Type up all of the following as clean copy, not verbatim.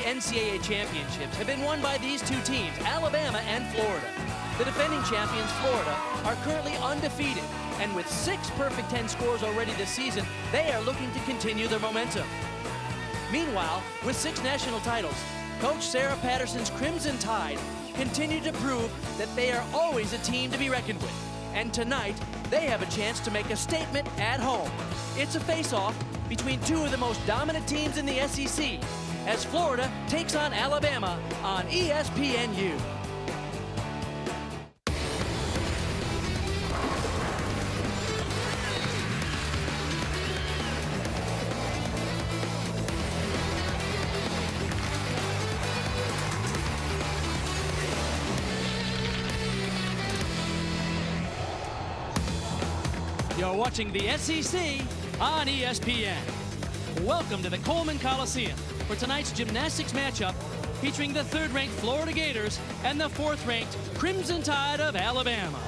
NCAA championships have been won by these two teams, Alabama and Florida. The defending champions, Florida, are currently undefeated, and with 6 perfect 10 scores already this season, they are looking to continue their momentum. Meanwhile, with 6 national titles, Coach Sarah Patterson's Crimson Tide continue to prove that they are always a team to be reckoned with. And tonight, they have a chance to make a statement at home. It's a face-off between 2 of the most dominant teams in the SEC, as Florida takes on Alabama on ESPNU. You're watching the SEC on ESPN. Welcome to the Coleman Coliseum for tonight's gymnastics matchup featuring the 3rd-ranked Florida Gators and the 4th-ranked Crimson Tide of Alabama.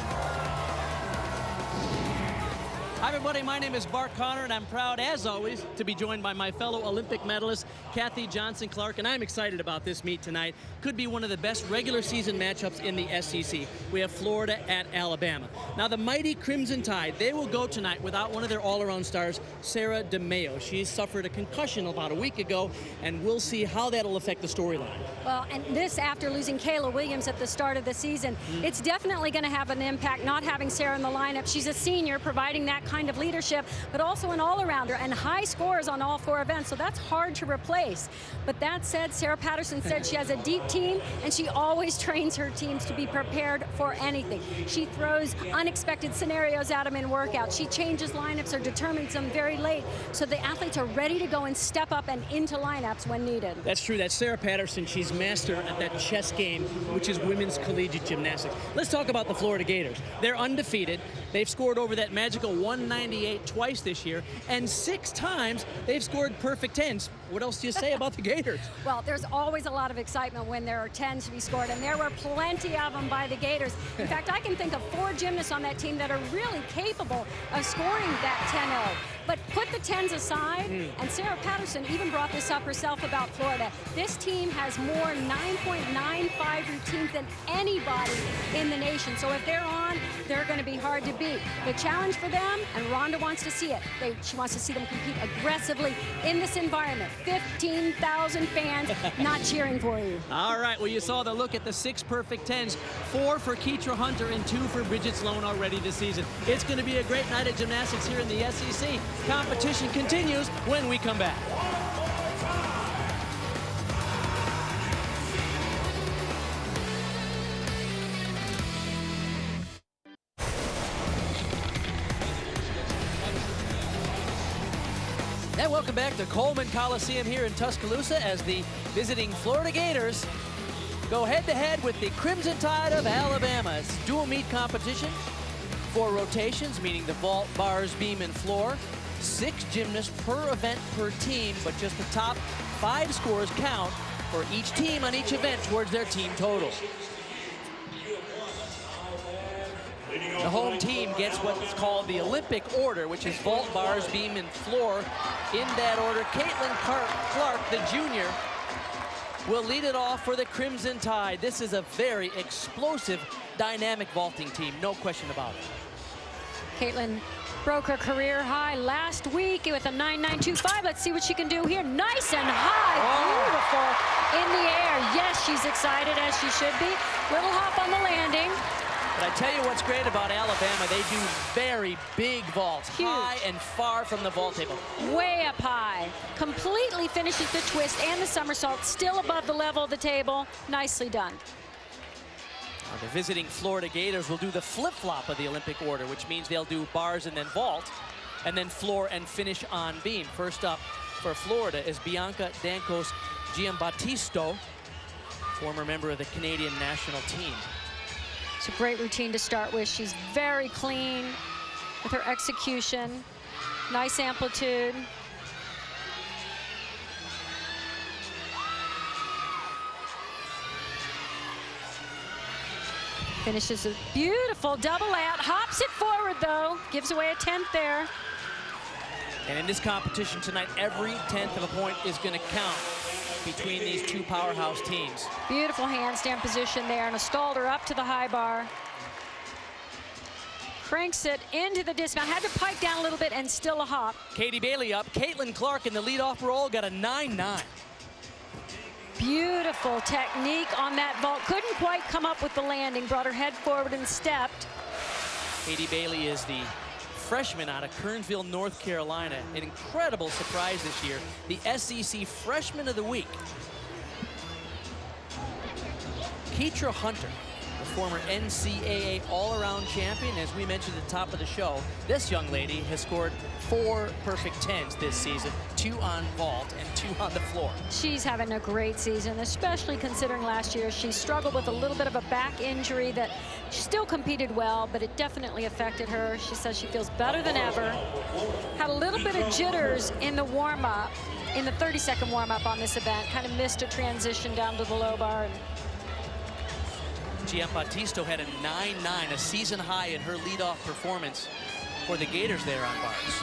Hi everybody, my name is Bart Connor and I'm proud as always to be joined by my fellow Olympic medalist Kathy Johnson-Clark, and I'm excited about this meet tonight. Could be one of the best regular season matchups in the SEC. We have Florida at Alabama. Now the mighty Crimson Tide, they will go tonight without one of their all-around stars, Sarah DeMeo. She suffered a concussion about a week ago, and we'll see how that'll affect the storyline. Well, and this after losing Kayla Williams at the start of the season. It's definitely going to have an impact not having Sarah in the lineup. She's a senior, providing that kind of leadership, but also an all-arounder and high scores on all 4 events, so that's hard to replace. But that said, Sarah Patterson said she has a deep team, and she always trains her teams to be prepared for anything. She throws unexpected scenarios at them in workouts. She changes lineups or determines them very late, so the athletes are ready to go and step up and into lineups when needed. That's true. That's Sarah Patterson. She's master at that chess game, which is women's collegiate gymnastics. Let's talk about the Florida Gators. They're undefeated. They've scored over that magical 198 twice this year, and 6 times they've scored perfect 10s. What else do you say about the Gators? Well, there's always a lot of excitement when there are 10s to be scored, and there were plenty of them by the Gators. In fact, I can think of 4 gymnasts on that team that are really capable of scoring that 10-0. But put the 10s aside, and Sarah Patterson even brought this up herself about Florida. This team has more 9.95 routines than anybody in the nation. So if they're on, they're going to be hard to beat. The challenge for them, and Rhonda wants to see it, she wants to see them compete aggressively in this environment. 15,000 fans not cheering for you. All right, well, you saw the look at the 6 perfect 10s, 4 for Keitra Hunter and 2 for Bridgette Sloan already this season. It's going to be a great night of gymnastics here in the SEC. Competition continues when we come back. And welcome back to Coleman Coliseum here in Tuscaloosa as the visiting Florida Gators go head-to-head with the Crimson Tide of Alabama. It's dual meet competition, 4 rotations, meaning the vault, bars, beam, and floor. 6 gymnasts per event per team, but just the top 5 scores count for each team on each event towards their team total. The home team gets what's called the Olympic order, which is vault, bars, beam, and floor. In that order, Kaitlyn Clark, the junior, will lead it off for the Crimson Tide. This is a very explosive, dynamic vaulting team, no question about it. Kaitlyn broke her career high last week with a 9.925. Let's see what she can do here. Nice and high, beautiful in the air. Yes, she's excited, as she should be. Little hop on the landing. But I tell you what's great about Alabama, they do very big vaults, huge, high and far from the vault table. Way up high. Completely finishes the twist and the somersault, still above the level of the table. Nicely done. The visiting Florida Gators will do the flip-flop of the Olympic order, which means they'll do bars and then vault, and then floor and finish on beam. First up for Florida is Bianca Dancos Giambattisto, former member of the Canadian national team. It's a great routine to start with. She's very clean with her execution. Nice amplitude. Finishes a beautiful double out. Hops it forward, though. Gives away a 10th there. And in this competition tonight, every 10th of a point is going to count. between these two powerhouse teams. Beautiful handstand position there, and a stalder up to the high bar. Cranks it into the dismount, had to pike down a little bit and still a hop. Katie Bailey up, Kaitlyn Clark in the leadoff role, got a 9-9. Beautiful technique on that vault. Couldn't quite come up with the landing, brought her head forward and stepped. Katie Bailey is the freshman out of Kernsville, North Carolina. An incredible surprise this year. The SEC Freshman of the Week. Keitra Hunter, the former NCAA all-around champion. As we mentioned at the top of the show, this young lady has scored 4 perfect 10s this season, 2 on vault and 2 on the floor. She's having a great season, especially considering last year she struggled with a little bit of a back injury that she still competed well, but it definitely affected her. She says she feels better than ever. Had a little bit of jitters in the warm-up, in the 30-second warm-up on this event. Kind of missed a transition down to the low bar. Giambattista had a 9-9, a season high in her leadoff performance for the Gators there on bars.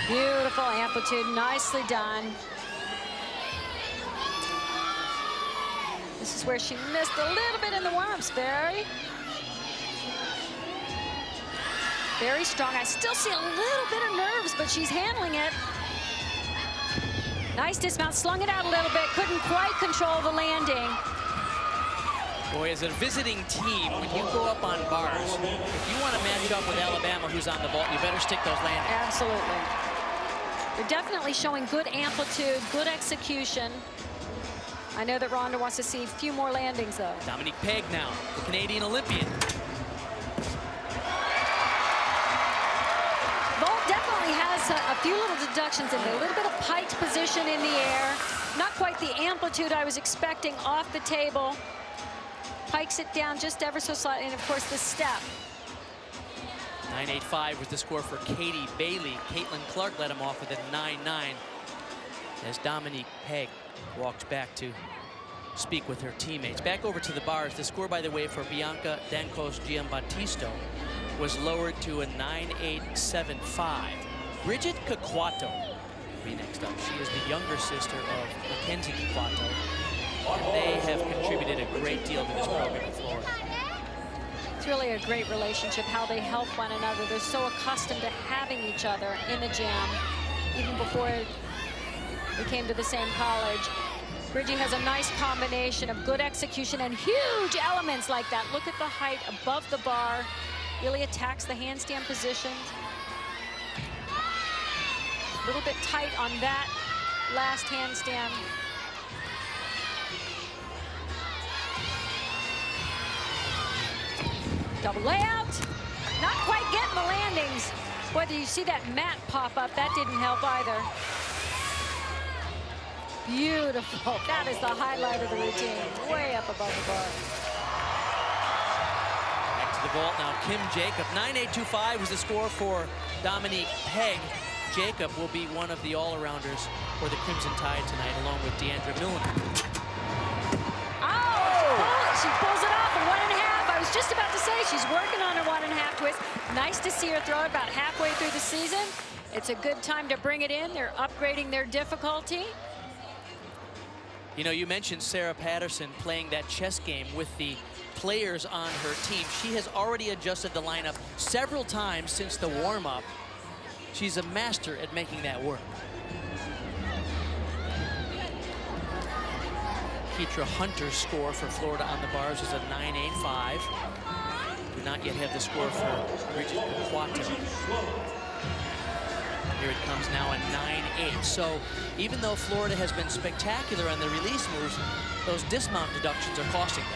Beautiful amplitude, nicely done. This is where she missed a little bit in the warm-ups, Very strong. I still see a little bit of nerves, but she's handling it. Nice dismount, slung it out a little bit, couldn't quite control the landing. Boy, as a visiting team, when you go up on bars, if you want to match up with Alabama, who's on the vault, you better stick those landings. Absolutely. They're definitely showing good amplitude, good execution. I know that Rhonda wants to see a few more landings, though. Dominique Pegg now, the Canadian Olympian. Vault definitely has a few little deductions in there. A little bit of piked position in the air. Not quite the amplitude I was expecting off the table. Pikes it down just ever so slightly, and of course the step. 9.85 was the score for Katie Bailey. Kaitlyn Clark led him off with a 9.9 as Dominique Pegg walked back to speak with her teammates. Back over to the bars. The score, by the way, for Bianca Dancos Giambattista was lowered to a 9.875. Bridgette Caquatto will be next up. She is the younger sister of Mackenzie Caquatto, and they have contributed a great deal to this program in Florida. It's really a great relationship, how they help one another. They're so accustomed to having each other in the gym, even before they came to the same college. Bridgie has a nice combination of good execution and huge elements like that. Look at the height above the bar. Really attacks the handstand positions. A little bit tight on that last handstand. Double layout. Not quite getting the landings. Boy, do you see that mat pop up? That didn't help either. Beautiful. That is the highlight of the routine. Way up above the bar. Back to the vault now, Kim Jacob. 9.825 was the score for Dominique Pegg. Jacob will be one of the all-arounders for the Crimson Tide tonight, along with Diandra Milliner. Oh! She pulls it off a 1.5. I was just about to say she's working on her 1.5 twist. Nice to see her throw it about halfway through the season. It's a good time to bring it in. They're upgrading their difficulty. You know, you mentioned Sarah Patterson playing that chess game with the players on her team. She has already adjusted the lineup several times since the warm-up. She's a master at making that work. Keitra Hunter's score for Florida on the bars is a 9.85. Do not yet have the score for Bridgette Caquatto. Here it comes now at 9.8. So even though Florida has been spectacular on the release moves, those dismount deductions are costing them.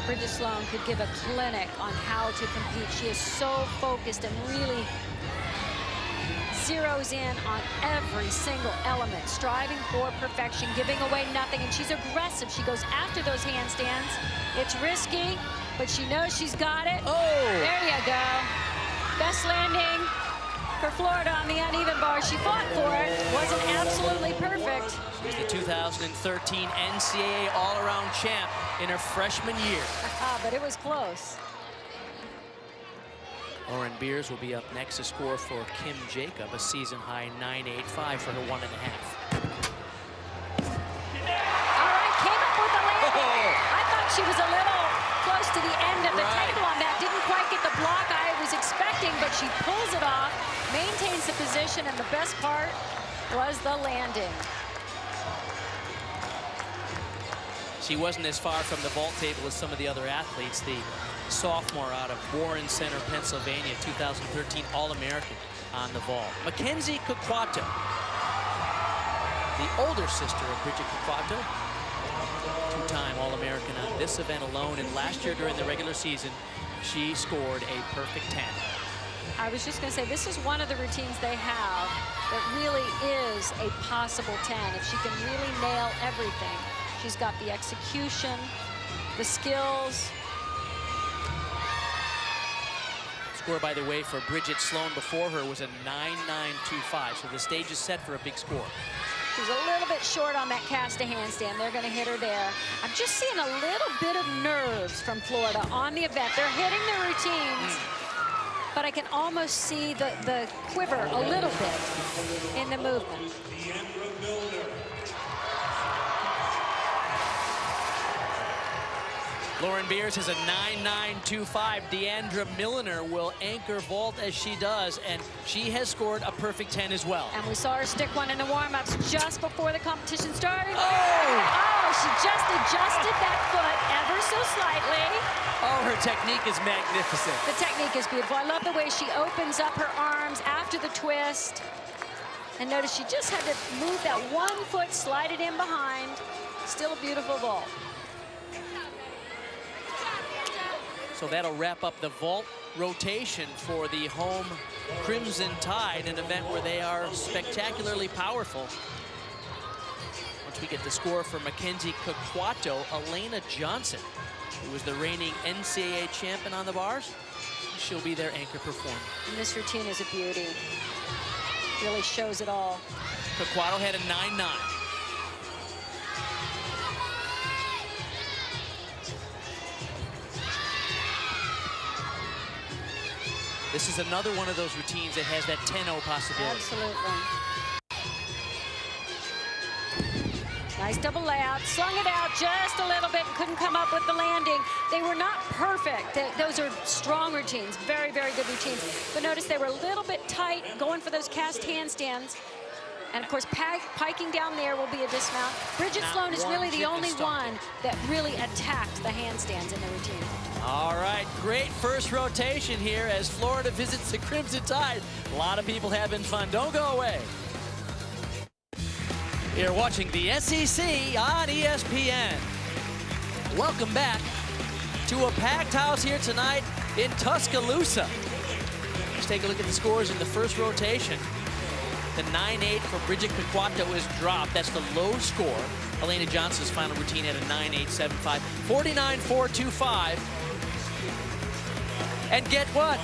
Bridget Sloan could give a clinic on how to compete. She is so focused and really zeroes in on every single element, striving for perfection, giving away nothing, and she's aggressive. She goes after those handstands. It's risky, but she knows she's got it. Oh! There you go. Best landing for Florida on the uneven bar. She fought for it. Wasn't absolutely perfect. She's the 2013 NCAA all-around champ in her freshman year. But it was close. Lauren Beers will be up next to score for Kim Jacob, a season-high 9.85 for her 1.5. All right, came up with a landing. I thought she was a little close to the end of the table on that. Didn't quite get the block I was expecting, but she pulls it off, maintains the position, and the best part was the landing. She wasn't as far from the vault table as some of the other athletes. The sophomore out of Warren Center, Pennsylvania, 2013 All-American on the vault. Mackenzie Caquatto, the older sister of Bridgette Caquatto, two-time All-American on this event alone. And last year during the regular season, she scored a perfect 10. I was just going to say, this is one of the routines they have that really is a possible 10. If she can really nail everything. She's got the execution, the skills. Score, by the way, for Bridgette Sloan before her was a 9.925, so the stage is set for a big score. She's a little bit short on that cast to handstand. They're going to hit her there. I'm just seeing a little bit of nerves from Florida on the event. They're hitting their routines, but I can almost see the quiver a little bit in the movement. Diandra Milliner. Lauren Beers has a 9.925. Diandra Milliner will anchor vault as she does, and she has scored a perfect 10 as well. And we saw her stick one in the warm-ups just before the competition started. Oh! She just adjusted that foot ever so slightly. Oh, her technique is magnificent. The technique is beautiful. I love the way she opens up her arms after the twist. And notice she just had to move that one foot, slide it in behind. Still a beautiful vault. So that'll wrap up the vault rotation for the home Crimson Tide, an event where they are spectacularly powerful. Once we get the score for Mackenzie Caquatto, Elena Johnson, who was the reigning NCAA champion on the bars, she'll be their anchor performer. And this routine is a beauty. Really shows it all. Caquatto had a 9.9. This is another one of those routines that has that 10-0 possibility. Absolutely. Nice double layout, slung it out just a little bit and couldn't come up with the landing. They were not perfect. Those are strong routines, very, very good routines. But notice they were a little bit tight, going for those cast handstands. And of course, piking down there will be a dismount. Bridgette Sloan is really the only one that really attacked the handstands in the routine. All right, great first rotation here as Florida visits the Crimson Tide. A lot of people having fun. Don't go away. You're watching the SEC on ESPN. Welcome back to a packed house here tonight in Tuscaloosa. Let's take a look at the scores in the first rotation. The 9.8 for Bridgette Caquatto is dropped. That's the low score. Elena Johnson's final routine had a 9.875. 49.425. And get what?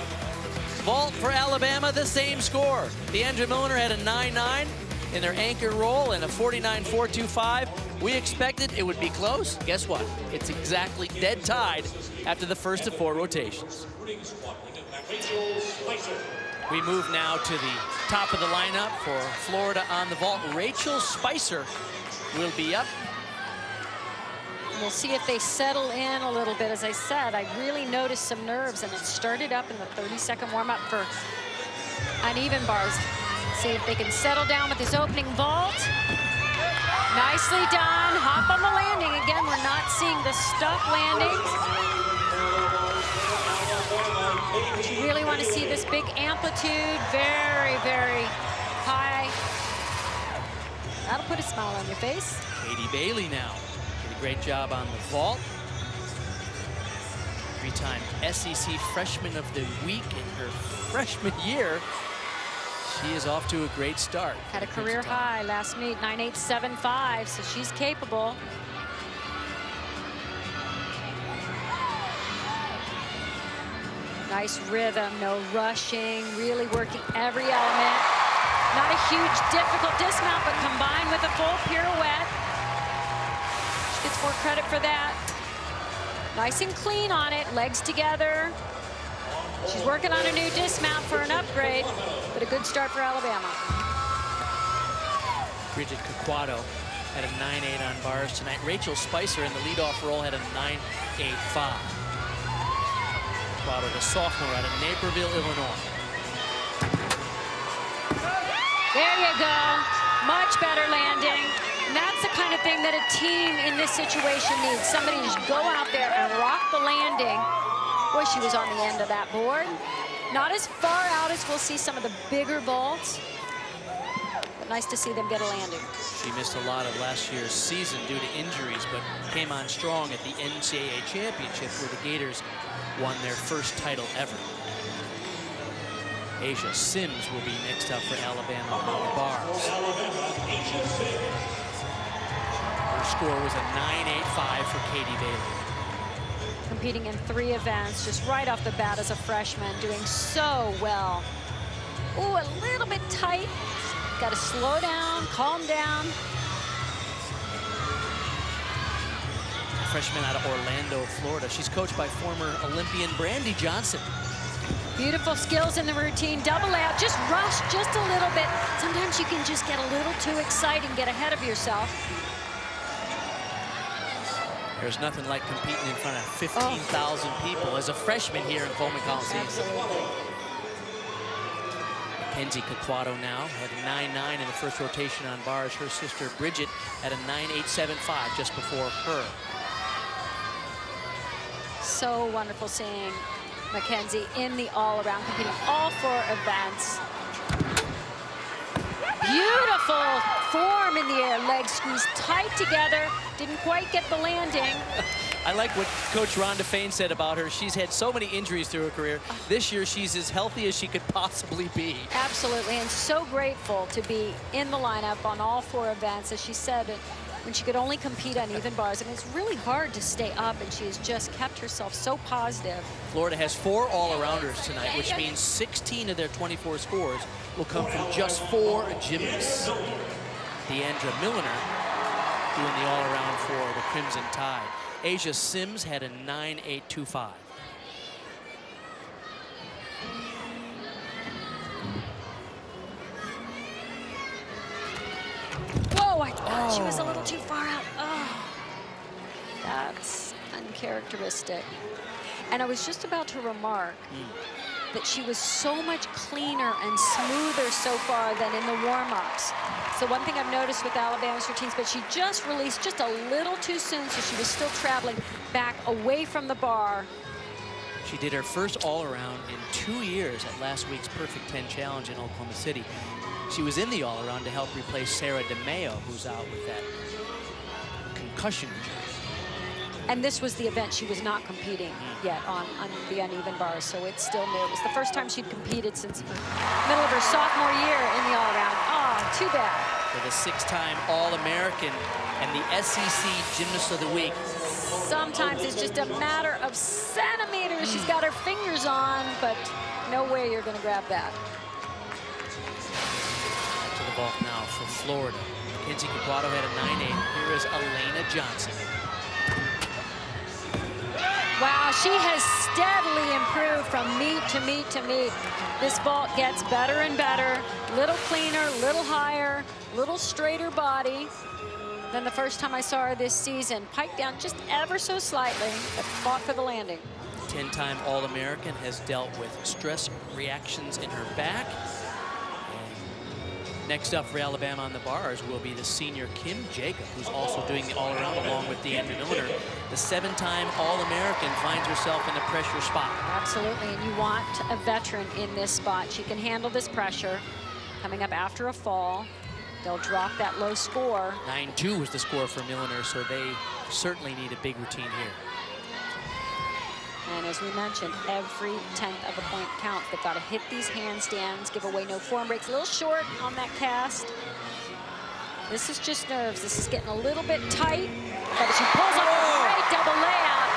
Vault for Alabama, the same score. Diandra Milliner had a 9.9 in their anchor roll and a 49.425. We expected it would be close. Guess what? It's exactly dead tied after the first of 4 rotations. We move now to the top of the lineup for Florida on the vault. Rachel Spicer will be up. We'll see if they settle in a little bit. As I said, I really noticed some nerves, and it started up in the 30-second warm-up for uneven bars. See if they can settle down with this opening vault. Nicely done. Hop on the landing. Again, we're not seeing the stuck landings. But you really want to see this big amplitude, very, very high. That'll put a smile on your face. Katie Bailey now did a great job on the vault. 3-time SEC Freshman of the Week in her freshman year. She is off to a great start. Had a career high last meet, 9.875, so she's capable. Nice rhythm, no rushing, really working every element. Not a huge, difficult dismount, but combined with a full pirouette. She gets more credit for that. Nice and clean on it, legs together. She's working on a new dismount for an upgrade, but a good start for Alabama. Bridgette Caquatto had a 9.8 on bars tonight. Rachel Spicer in the leadoff role had a 9.85. Caquatto, the sophomore out of Naperville, Illinois. There you go. Much better landing. And that's the kind of thing that a team in this situation needs. Somebody to just go out there and rock the landing. Boy, she was on the end of that board. Not as far out as we'll see some of the bigger vaults, but nice to see them get a landing. She missed a lot of last year's season due to injuries, but came on strong at the NCAA championship where the Gators won their first title ever. Asia Sims will be next up for Alabama on the bars. Her score was a 9.85 for Katie Bailey. Competing in 3 events, just right off the bat as a freshman, doing so well. Ooh, a little bit tight. Got to slow down, calm down. Freshman out of Orlando, Florida. She's coached by former Olympian Brandy Johnson. Beautiful skills in the routine, double out, just rush just a little bit. Sometimes you can just get a little too excited and get ahead of yourself. There's nothing like competing in front of 15,000 people as a freshman here in Coleman Coliseum. Absolutely. Mackenzie Caquatto now had a 9.9 in the first rotation on bars. Her sister Bridgette had a 9.875 just before her. So wonderful seeing Mackenzie in the all-around, competing all 4 events. Beautiful form in the air, legs squeezed tight together. Didn't quite get the landing. I like what Coach Rhonda Fain said about her. She's had so many injuries through her career. This year, she's as healthy as she could possibly be. Absolutely, and so grateful to be in the lineup on all 4 events. As she said, when she could only compete on even bars, I mean, it's really hard to stay up, and she has just kept herself so positive. Florida has 4 all-arounders tonight, which means 16 of their 24 scores will come from just 4 gymnasts. Diandra Milliner doing the all-around for the Crimson Tide. Asia Sims had a 9.825. Whoa, I thought she was a little too far out. Oh, that's uncharacteristic. And I was just about to remark that she was so much cleaner and smoother so far than in the warm-ups. So one thing I've noticed with Alabama's routines, but she just released just a little too soon, so she was still traveling back away from the bar. She did her first all-around in 2 years at last week's Perfect 10 Challenge in Oklahoma City. She was in the all-around to help replace Sarah DeMeo, who's out with that concussion injury. And this was the event she was not competing yet on the uneven bars, so it's still new. It was the first time she'd competed since the middle of her sophomore year in the all-around. Oh, too bad. For the 6-time All-American and the SEC Gymnast of the Week. Sometimes it's just a matter of centimeters she's got her fingers on, but no way you're going to grab that. Back to the vault now for Florida. Mackenzie Caquatto had a 9.8. Here is Elena Johnson. Wow, she has steadily improved from meet to meet to meet. This vault gets better and better, little cleaner, little higher, little straighter body than the first time I saw her this season. Piped down just ever so slightly, but fought for the landing. 10-time All-American, has dealt with stress reactions in her back. And next up for Alabama on the bars will be the senior Kim Jacob, who's also doing the all-around along with Diandra Milliner. The 7-time All-American finds herself in the pressure spot. Absolutely, and you want a veteran in this spot. She can handle this pressure. Coming up after a fall, they'll drop that low score. 9.2 was the score for Milliner, so they certainly need a big routine here. And as we mentioned, every 10th of a point counts. They've got to hit these handstands, give away no form breaks. A little short on that cast. This is just nerves. This is getting a little bit tight, but she pulls off a great double layout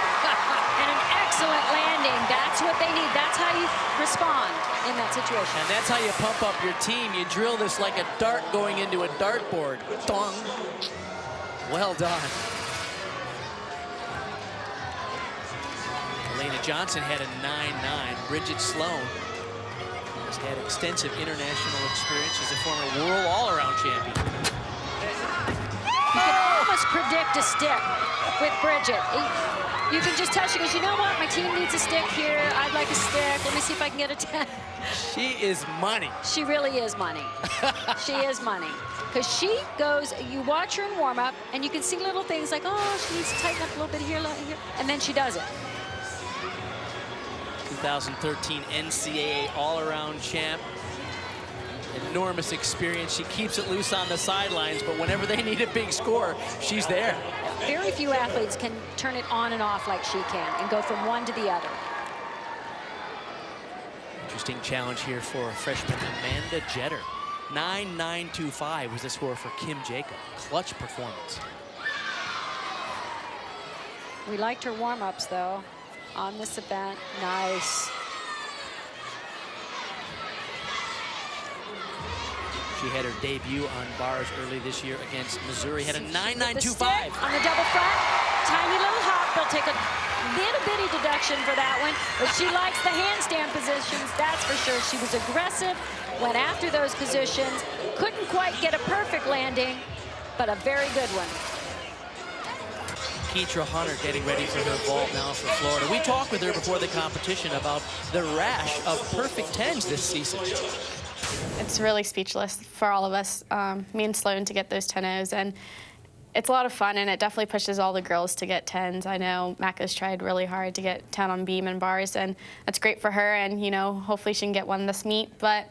and an excellent landing. That's what they need. That's how you respond in that situation. And that's how you pump up your team. You drill this like a dart going into a dartboard. Dong. Well done. Elena Johnson had a 9-9. Bridgette Sloan has had extensive international experience. She's a former world all-around champion. You can almost predict a stick with Bridgette. You can just tell, she goes, you know what, my team needs a stick here. I'd like a stick. Let me see if I can get a 10. She is money. She really is money. She is money. Because she goes, you watch her in warm-up, and you can see little things like, oh, she needs to tighten up a little bit here, and then she does it. 2013 NCAA all-around champ. Enormous experience. She keeps it loose on the sidelines, but whenever they need a big score, she's there. Very few athletes can turn it on and off like she can and go from one to the other. Interesting challenge here for freshman Amanda Jetter. 9.925 was the score for Kim Jacob. Clutch performance. We liked her warm-ups, though, on this event. Nice. She had her debut on bars early this year against Missouri. Had a 9.925. On the double front, tiny little hop. They'll take a little bitty deduction for that one, but she likes the handstand positions, that's for sure. She was aggressive, went after those positions, couldn't quite get a perfect landing, but a very good one. Keitra Hunter getting ready for her vault now for Florida. We talked with her before the competition about the rash of perfect 10s this season. It's really speechless for all of us, me and Sloan, to get those 10-0s, and it's a lot of fun, and it definitely pushes all the girls to get 10s. I know Macca's tried really hard to get 10 on beam and bars, and that's great for her, and you know, hopefully she can get one this meet, but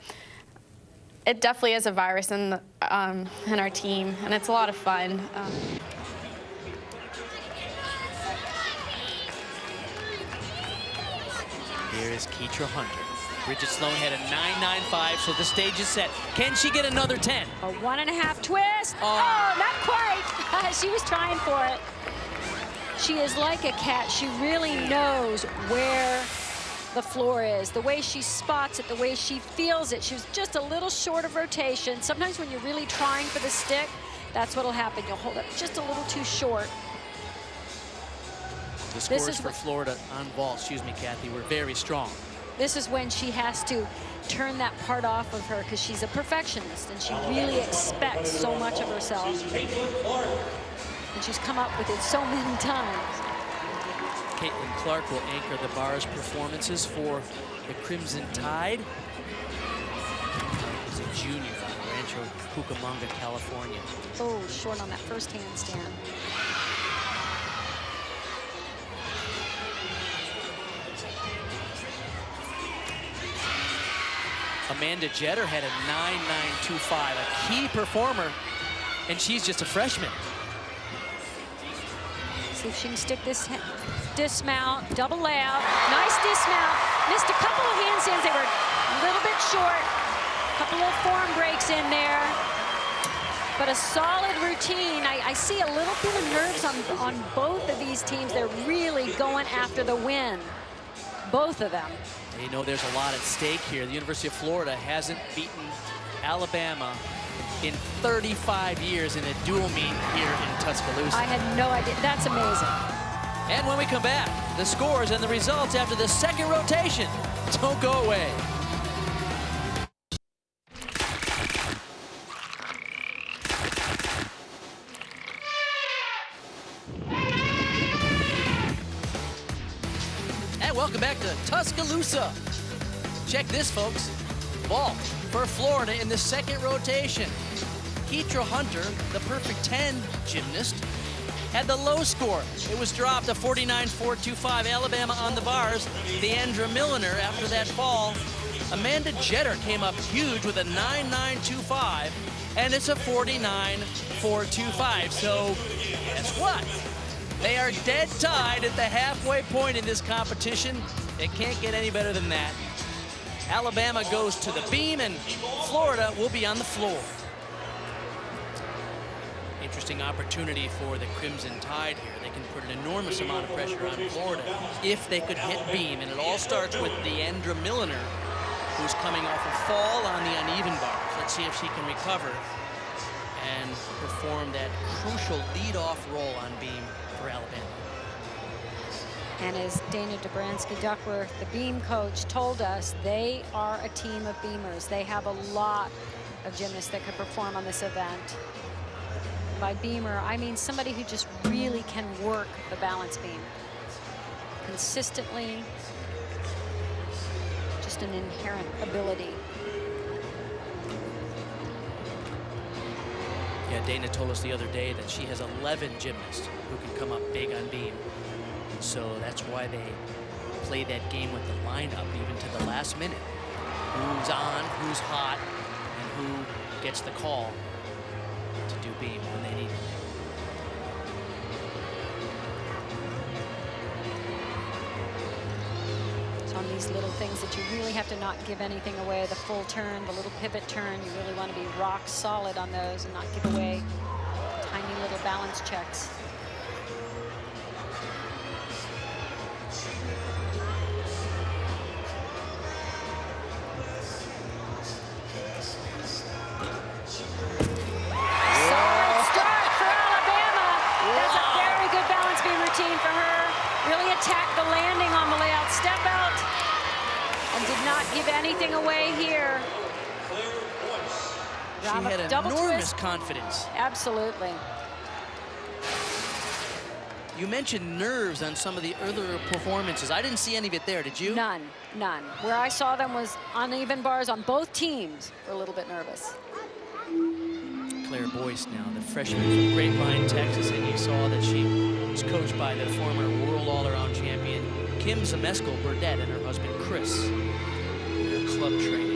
it definitely is a virus in our team, and it's a lot of fun. Here is Keitra Hunter. Bridgette Sloan had a 9.95, so the stage is set. Can she get another 10? A 1.5 twist. Oh, not quite. She was trying for it. She is like a cat. She really knows where the floor is, the way she spots it, the way she feels it. She was just a little short of rotation. Sometimes when you're really trying for the stick, that's what'll happen. You'll hold it just a little too short. The scores for Florida on vault, excuse me, Kathy, were very strong. This is when she has to turn that part off of her, because she's a perfectionist and she really expects so much of herself. And she's come up with it so many times. Kaitlyn Clark will anchor the bars performances for the Crimson Tide. She's a junior on Rancho Cucamonga, California. Oh, short on that first handstand. Amanda Jetter had a 9.925, a key performer, and she's just a freshman. See if she can stick this dismount, double layout, nice dismount. Missed a couple of handstands, they were a little bit short. Couple of form breaks in there, but a solid routine. I see a little bit of nerves on both of these teams. They're really going after the win, both of them. You know, there's a lot at stake here. The University of Florida hasn't beaten Alabama in 35 years in a dual meet here in Tuscaloosa. I had no idea. That's amazing. And when we come back, the scores and the results after the second rotation. Don't go away. Welcome back to Tuscaloosa. Check this, folks. Vault for Florida in the second rotation. Keitra Hunter, the perfect 10 gymnast, had the low score. It was dropped a 49.425. Alabama on the bars. Diandra Milliner after that fall. Amanda Jetter came up huge with a 9.925, and it's a 49.425. So guess what? They are dead tied at the halfway point in this competition. It can't get any better than that. Alabama goes to the beam, and Florida will be on the floor. Interesting opportunity for the Crimson Tide here. They can put an enormous amount of pressure on Florida if they could hit beam. And it all starts with Diandra Milliner, who's coming off a fall on the uneven bars. Let's see if she can recover and perform that crucial lead-off role on beam for Alabama. And as Dana Dobransky-Duckworth, the beam coach, told us, they are a team of beamers. They have a lot of gymnasts that could perform on this event. By beamer, I mean somebody who just really can work the balance beam consistently, just an inherent ability. Yeah, Dana told us the other day that she has 11 gymnasts who can come up big on beam. So that's why they play that game with the lineup even to the last minute. Who's on, who's hot, and who gets the call to do beam when they need it. It's on these little things that you really have to not give anything away. The full turn, the little pivot turn, you really want to be rock solid on those and not give away tiny little balance checks. For her, really attacked the landing on the layout, step out, and did not give anything away here. She had enormous confidence. Absolutely. You mentioned nerves on some of the earlier performances. I didn't see any of it there, did you? None, none. Where I saw them was uneven bars on both teams. Were a little bit nervous. Claire Boyce now, the freshman from Grapevine, Texas, and you saw that she was coached by the former world all-around champion Kim Zamesco-Burdette and her husband Chris in their club training.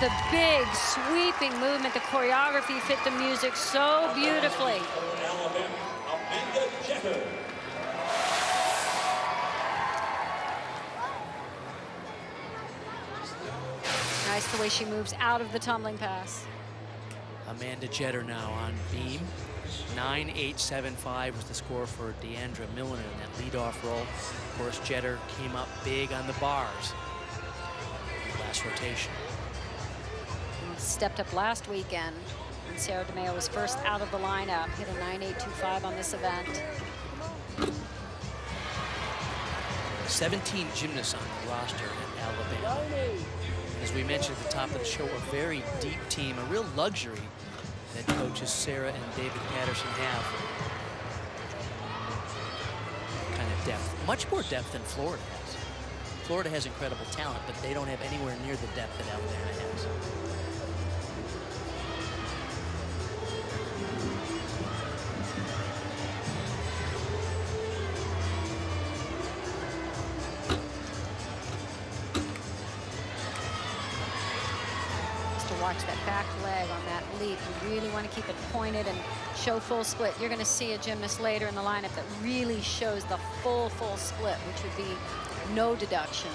The big sweeping movement, the choreography fit the music so beautifully. Nice the way she moves out of the tumbling pass. Amanda Jeter now on beam. 9.875 was the score for Diandra Milliner in that leadoff role. Of course, Jeter came up big on the bars last rotation. Stepped up last weekend, and Sarah DeMeo was first out of the lineup, hit a 9.825 on this event. 17 gymnasts on the roster at Alabama. As we mentioned at the top of the show, a very deep team, a real luxury that coaches Sarah and David Patterson have. Kind of depth, much more depth than Florida has. Florida has incredible talent, but they don't have anywhere near the depth that Alabama has. Watch that back leg on that leap. You really want to keep it pointed and show full split. You're going to see a gymnast later in the lineup that really shows the full split, which would be no deduction.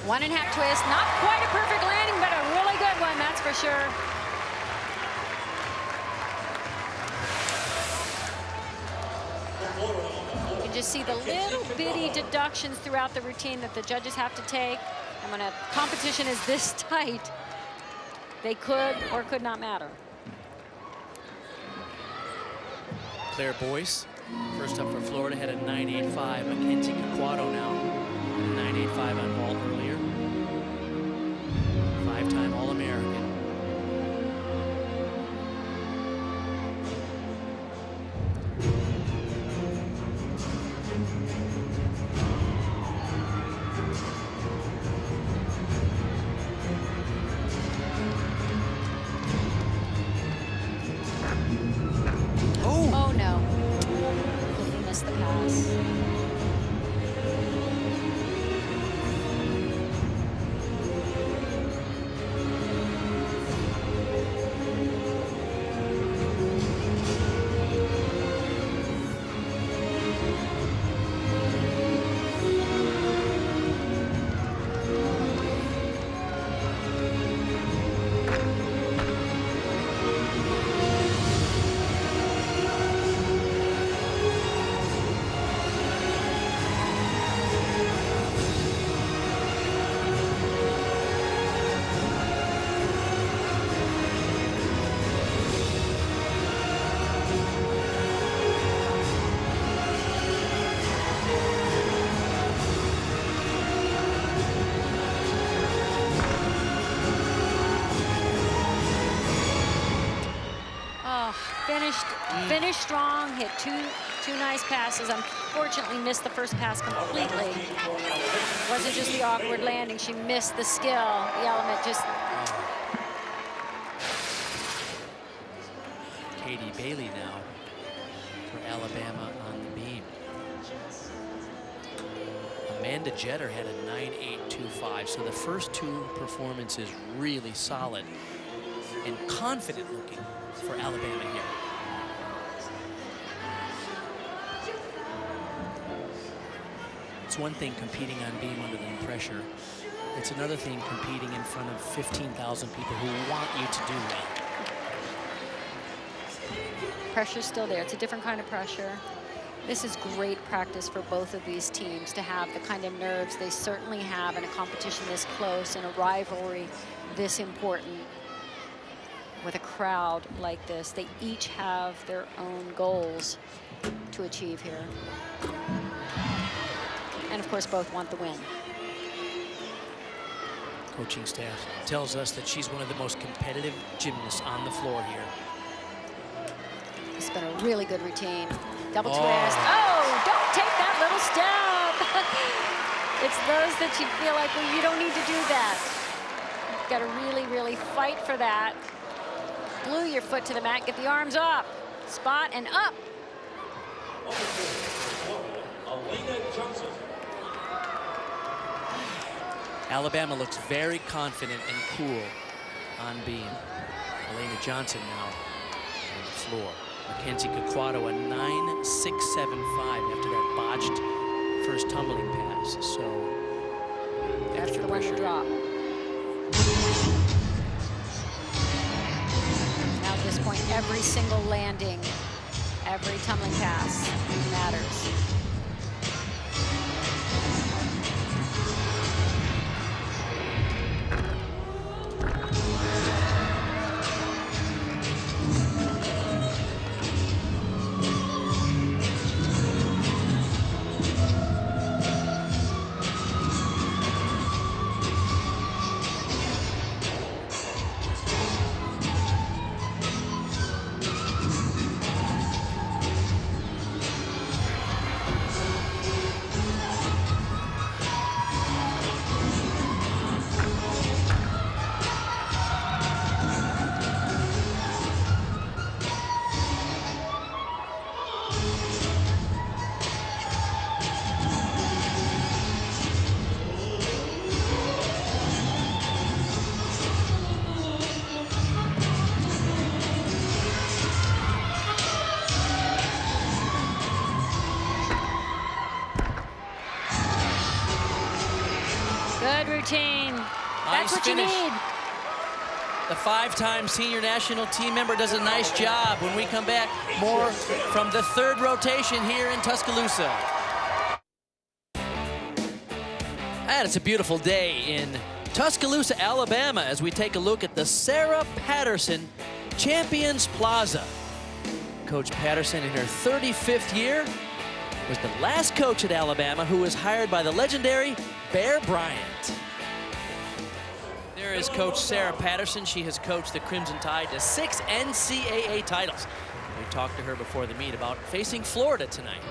1.5 twist, not quite a perfect landing, but a really good one, that's for sure. You can just see the little bitty deductions throughout the routine that the judges have to take. And when a competition is this tight, they could or could not matter. Claire Boyce, first up for Florida, had a 9.85. Bridgette Caquatto now, a 9.85 on vault earlier. 5-time All-American. Oh no. He missed the pass. Finished strong, hit two nice passes. Unfortunately missed the first pass completely. It wasn't just the awkward landing, she missed the skill, the element just. Katie Bailey now for Alabama on the beam. Amanda Jeter had a 9.825, so the first two performances really solid and confident looking for Alabama here. It's one thing competing on beam under the pressure. It's another thing competing in front of 15,000 people who want you to do well. Pressure's still there. It's a different kind of pressure. This is great practice for both of these teams to have the kind of nerves they certainly have in a competition this close, in a rivalry this important. With a crowd like this, they each have their own goals to achieve here. And of course, both want the win. Coaching staff tells us that she's one of the most competitive gymnasts on the floor here. It's been a really good routine. Double twist. Oh, don't take that little step. It's those that you feel like, well, you don't need to do that. You've got to really, really fight for that. Glue your foot to the mat, get the arms up. Spot and up. Alabama looks very confident and cool on beam. Elena Johnson now on the floor. Bridgette Caquatto a 9.675 after that botched first tumbling pass. So that's the one to drop. Now at this point, every single landing, every tumbling pass matters. Good routine. That's what you need. The 5-time senior national team member does a nice job. When we come back, more from the third rotation here in Tuscaloosa. And it's a beautiful day in Tuscaloosa, Alabama, as we take a look at the Sarah Patterson Champions Plaza. Coach Patterson, in her 35th year, was the last coach at Alabama who was hired by the legendary Bear Bryant. There is Coach Sarah Patterson. She has coached the Crimson Tide to 6 NCAA titles. We talked to her before the meet about facing Florida tonight.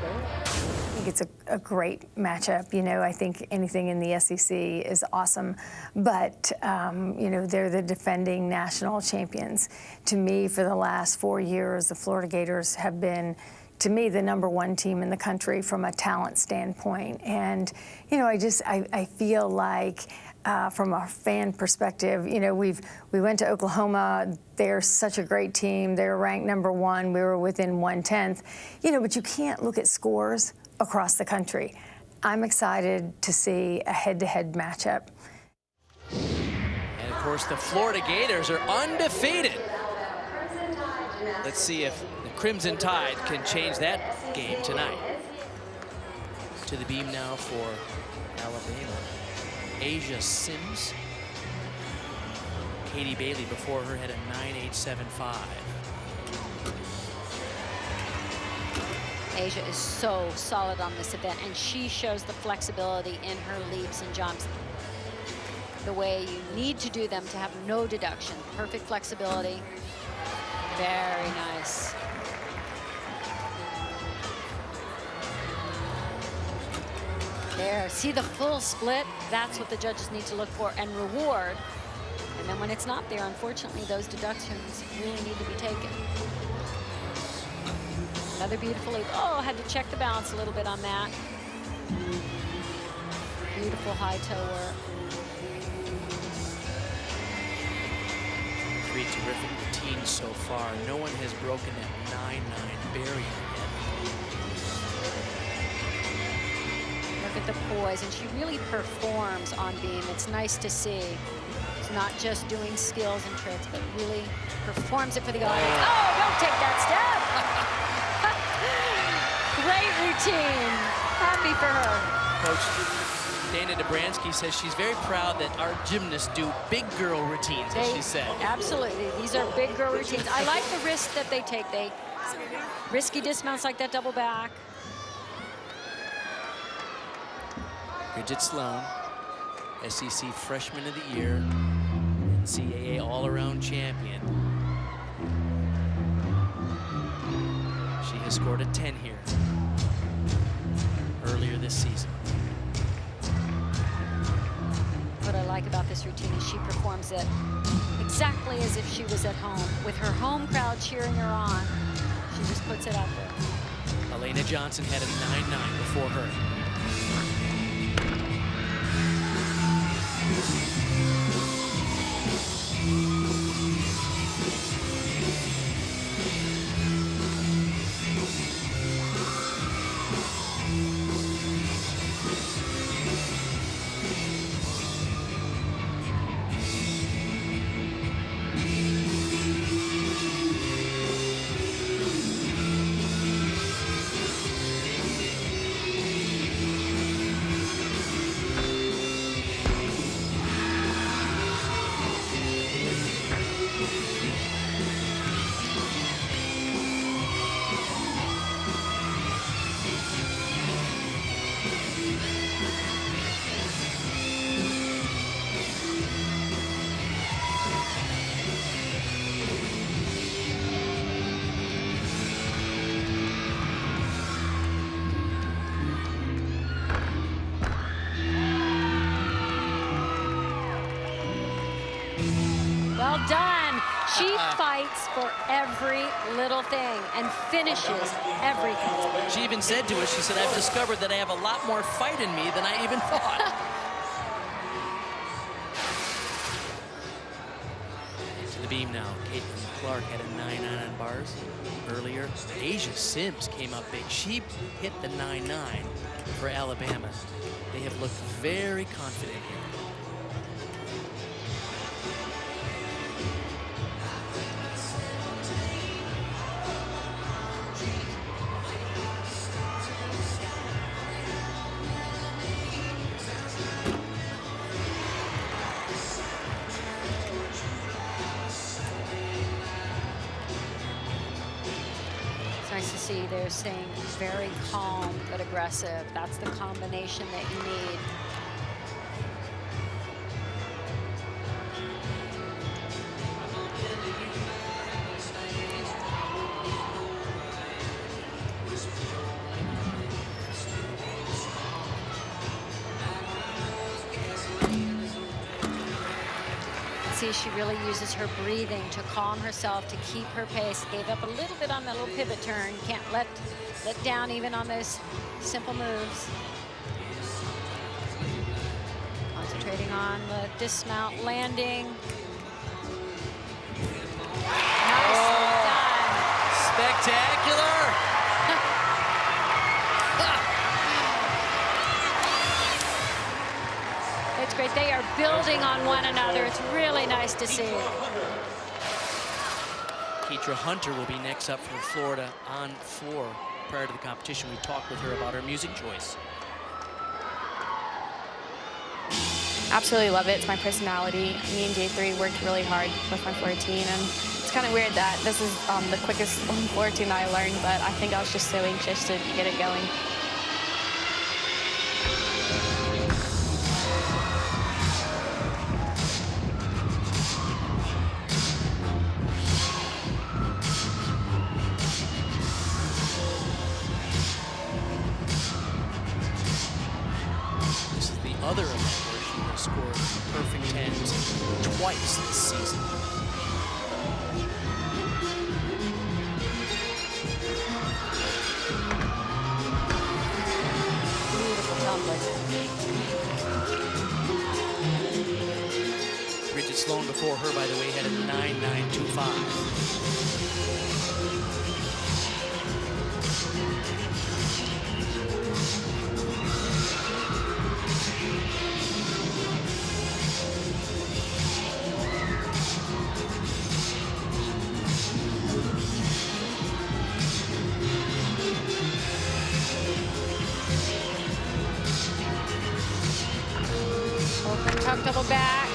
I think it's a great matchup. You know, I think anything in the SEC is awesome, but you know, they're the defending national champions. To me, for the last 4 years, the Florida Gators have been, to me, the #1 team in the country from a talent standpoint. And you know, I feel like from a fan perspective, you know, we went to Oklahoma. They're such a great team. They're ranked #1. We were within 1/10. You know, but you can't look at scores across the country. I'm excited to see a head-to-head matchup. And of course, the Florida Gators are undefeated. Let's see if the Crimson Tide can change that game tonight. To the beam now for Alabama. Asia Sims. Katie Bailey before her had a 9.875. Asia is so solid on this event, and she shows the flexibility in her leaps and jumps the way you need to do them to have no deduction. Perfect flexibility. Very nice. There, see the full split? That's what the judges need to look for and reward. And then when it's not there, unfortunately, those deductions really need to be taken. Another beautiful leap. Oh, had to check the balance a little bit on that. Beautiful high toe work. 3 terrific routines so far. No one has broken that 9-9 barrier yet. Look at the poise, and she really performs on beam. It's nice to see. It's not just doing skills and tricks, but really performs it for the audience. Oh, don't take that step. Great routine. Happy for her. Coach Dana Dobransky says she's very proud that our gymnasts do big girl routines, as she said. Absolutely. These are big girl routines. I like the risk that they take. They risky dismounts like that double back. Bridgette Sloan, SEC Freshman of the Year, NCAA all-around champion. She has scored a 10 here earlier this season. What I like about this routine is she performs it exactly as if she was at home, with her home crowd cheering her on. She just puts it out there. Elena Johnson had a 9-9 before her. Well done. She fights for every little thing and finishes everything. She even said to us, she said, I've discovered that I have a lot more fight in me than I even thought. To the beam now. Kaitlyn Clark had a 9-9 on bars earlier. Asia Sims came up big. She hit the 9-9 for Alabama. They have looked very confident here. they're saying very calm but aggressive. That's the combination that you need. See, she really uses her breathing to calm herself, to keep her pace. Gave up a little bit on that little pivot turn. Can't let down even on those simple moves. Concentrating on the dismount landing. Nicely done. Spectacular! It's great. They are building on one another. It's really nice to see. Keitra Hunter will be next up for Florida on floor. Prior to the competition, we talked with her about her music choice. Absolutely love it. It's my personality. Me and J3 worked really hard with my floor routine, and it's kind of weird that this is the quickest floor routine I learned, but I think I was just so anxious to get it going. Other event where she has scored perfect tens twice this season. Beautiful tumbling. Bridgette Sloan before her, by the way, had a 9.925. Tuck double back.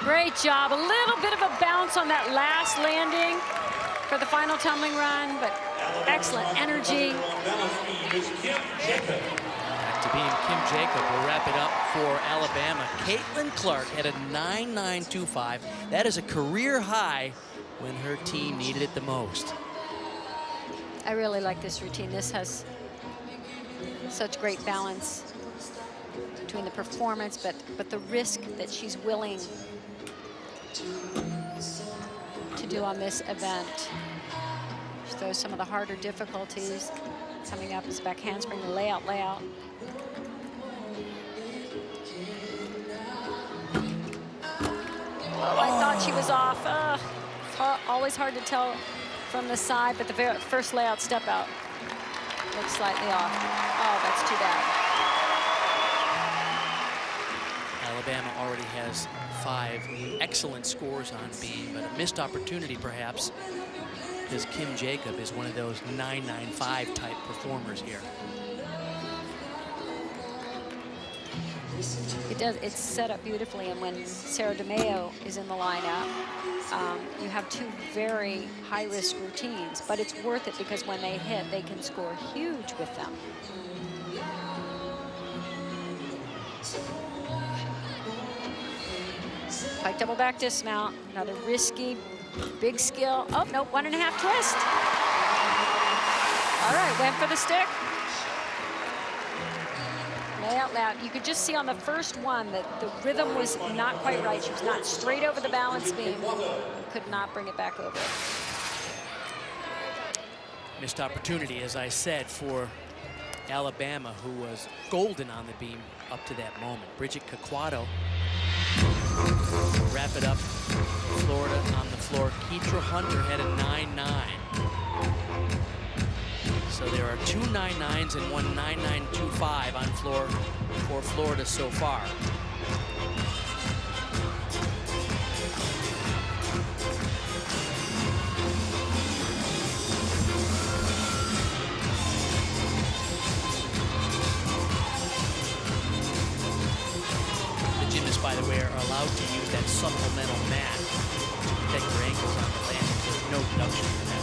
Great job. A little bit of a bounce on that last landing for the final tumbling run, but excellent energy. Back to beam, Kim Jacob will wrap it up for Alabama. Kaitlyn Clark had a 9.925. That is a career high when her team needed it the most. I really like this routine. This has such great balance between the performance, but the risk that she's willing to do on this event. She throws some of the harder difficulties. Coming up is back handspring, layout. Oh, I thought she was off. Always hard to tell from the side, but the first layout step out looks slightly off. Oh, that's too bad. Alabama already has 5 excellent scores on beam, but a missed opportunity perhaps because Kim Jacob is one of those 9.95 type performers here. It does. It's set up beautifully, and when Sarah DeMeo is in the lineup, you have 2 very high-risk routines, but it's worth it because when they hit, they can score huge with them. Pike double back dismount, another risky, big skill. Oh, no, 1.5 twist. All right, went for the stick. Layout. You could just see on the first one that the rhythm was not quite right. She was not straight over the balance beam. Could not bring it back over. Missed opportunity, as I said, for Alabama, who was golden on the beam up to that moment. Bridgette Caquatto will wrap it up. Florida on the floor. Keitra Hunter had a 9.9. So there are 2 9.9s and 1 9.925 on floor for Florida so far. The gymnasts, by the way, are allowed to use that supplemental mat to protect your ankles on the landing. There's no deduction for that.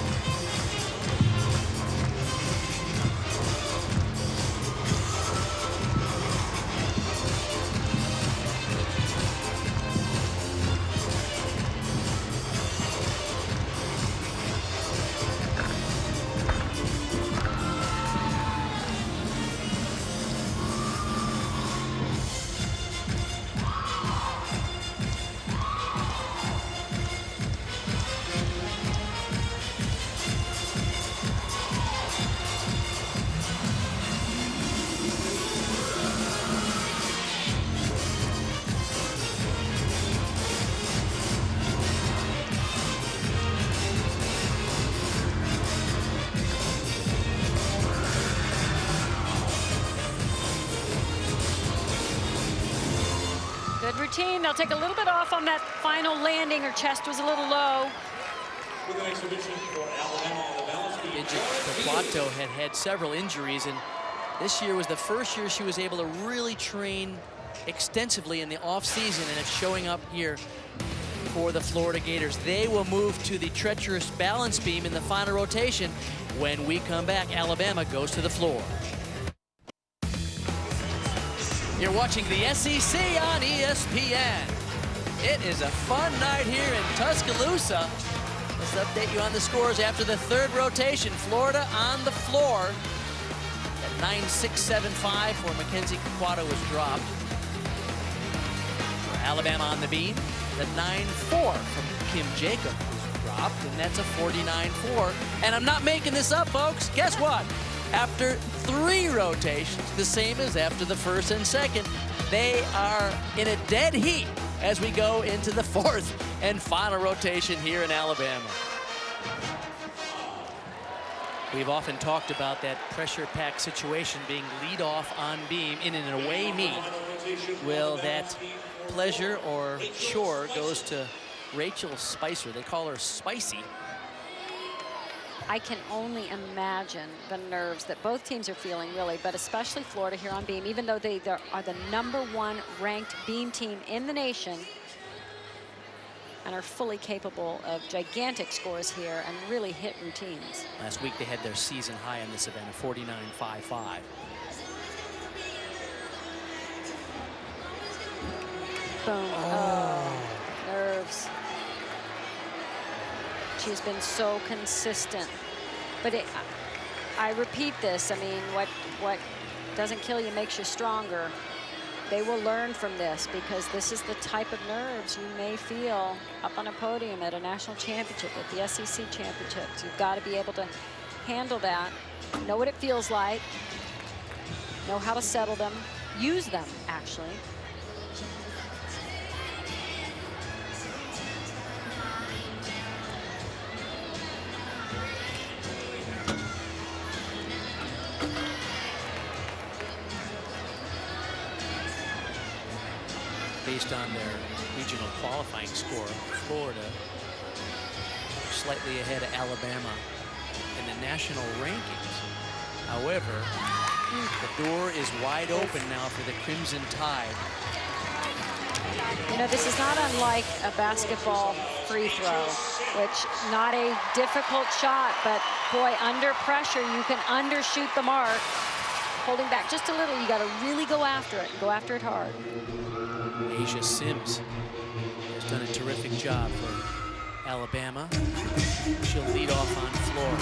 Good routine. They'll take a little bit off on that final landing. Her chest was a little low. Bridgette Caquatto had several injuries, and this year was the first year she was able to really train extensively in the off-season, and it's showing up here for the Florida Gators. They will move to the treacherous balance beam in the final rotation. When we come back, Alabama goes to the floor. You're watching the SEC on ESPN. It is a fun night here in Tuscaloosa. Let's update you on the scores after the third rotation. Florida on the floor at 9.675 where Mackenzie Caquatto was dropped. For Alabama on the beam, the 9.4 from Kim Jacob was dropped, and that's a 49.4. And I'm not making this up, folks. Guess what? After 3 rotations, the same as after the first and second, they are in a dead heat as we go into the 4th and final rotation here in Alabama. We've often talked about that pressure-packed situation being lead-off on beam in an away meet. Well, that pleasure or chore goes to Rachel Spicer. They call her Spicy. I can only imagine the nerves that both teams are feeling, really, but especially Florida here on beam, even though they are the #1 ranked beam team in the nation and are fully capable of gigantic scores here and really hit routines. Last week they had their season high in this event of 49.55. Boom. Oh, nerves. She's been so consistent. But I repeat this, I mean, what doesn't kill you makes you stronger. They will learn from this because this is the type of nerves you may feel up on a podium at a national championship, at the SEC championships. You've got to be able to handle that, know what it feels like, know how to settle them, use them, actually. Based on their regional qualifying score, Florida slightly ahead of Alabama in the national rankings. However, the door is wide open now for the Crimson Tide. You know, this is not unlike a basketball free throw, which not a difficult shot, but boy, under pressure, you can undershoot the mark. Holding back just a little, you got to really go after it, and go after it hard. Asia Sims has done a terrific job for Alabama. She'll lead off on floor.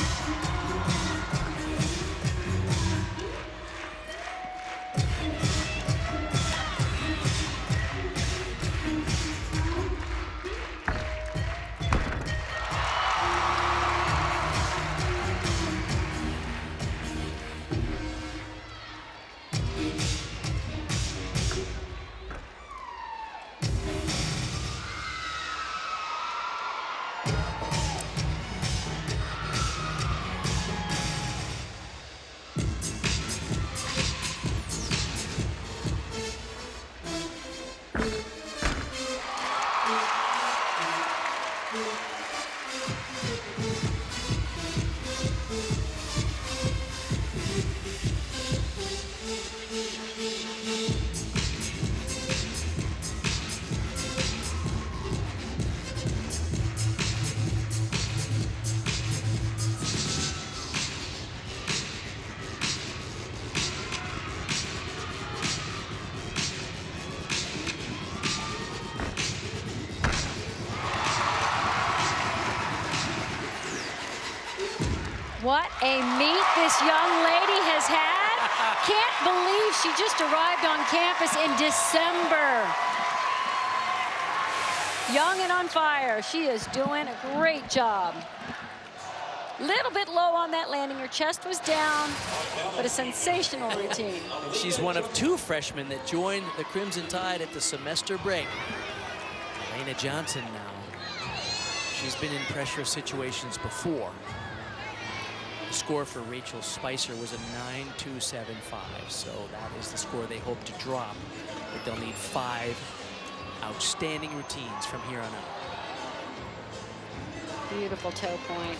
What a meet this young lady has had. Can't believe she just arrived on campus in December. Young and on fire. She is doing a great job. Little bit low on that landing. Her chest was down, but a sensational routine. And she's one of 2 freshmen that joined the Crimson Tide at the semester break. Elena Johnson now. She's been in pressure situations before. The score for Rachel Spicer was a 9.275, so that is the score they hope to drop. But they'll need 5 outstanding routines from here on out. Beautiful toe point.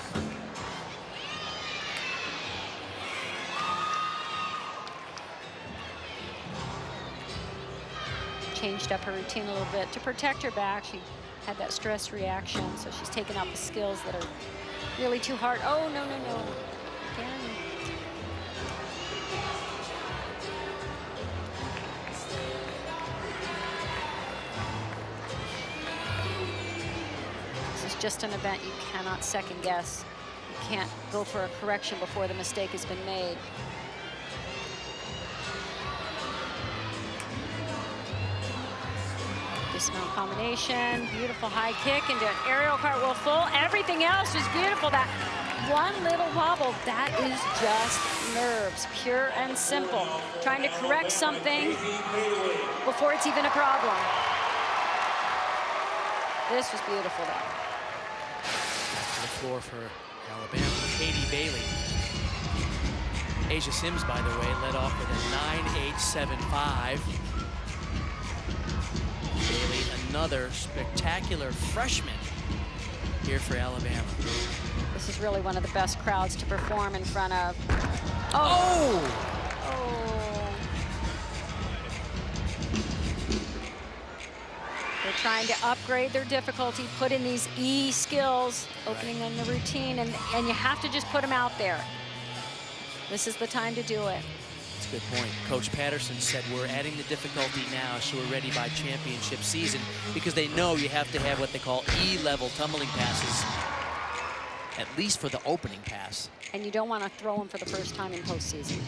Changed up her routine a little bit to protect her back. She had that stress reaction, so she's taken out the skills that are really too hard. Oh, no, no, no. Again. This is just an event you cannot second guess. You can't go for a correction before the mistake has been made. Dismount combination, beautiful high kick into an aerial cartwheel full. Everything else was beautiful. That one little wobble, that is just nerves, pure and simple. Trying to correct something before it's even a problem. This was beautiful, though. To the floor for Alabama, Katie Bailey. Asia Sims, by the way, led off with a 9.875. Bailey, another spectacular freshman here for Alabama. This is really one of the best crowds to perform in front of. Oh! They're trying to upgrade their difficulty, put in these E skills, opening in the routine, and you have to just put them out there. This is the time to do it. That's a good point. Coach Patterson said we're adding the difficulty now so we're ready by championship season, because they know you have to have what they call E-level tumbling passes, at least for the opening pass. And you don't want to throw them for the first time in postseason.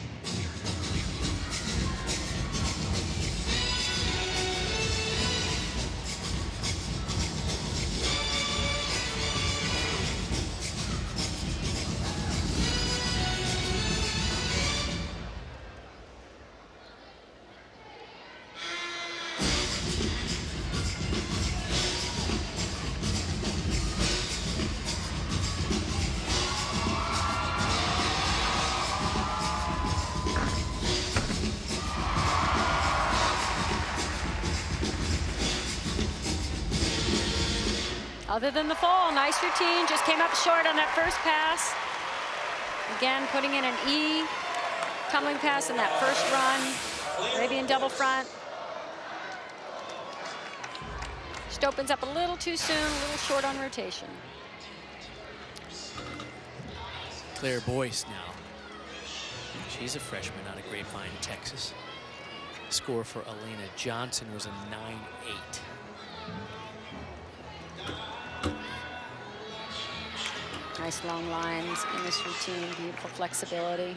Other than the fall, nice routine, just came up short on that first pass. Again, putting in an E tumbling pass in that first run, Arabian double front. Just opens up a little too soon, a little short on rotation. Claire Boyce now. She's a freshman out of Grapevine, Texas. Score for Elena Johnson was a 9.8. Nice long lines in this routine, beautiful flexibility.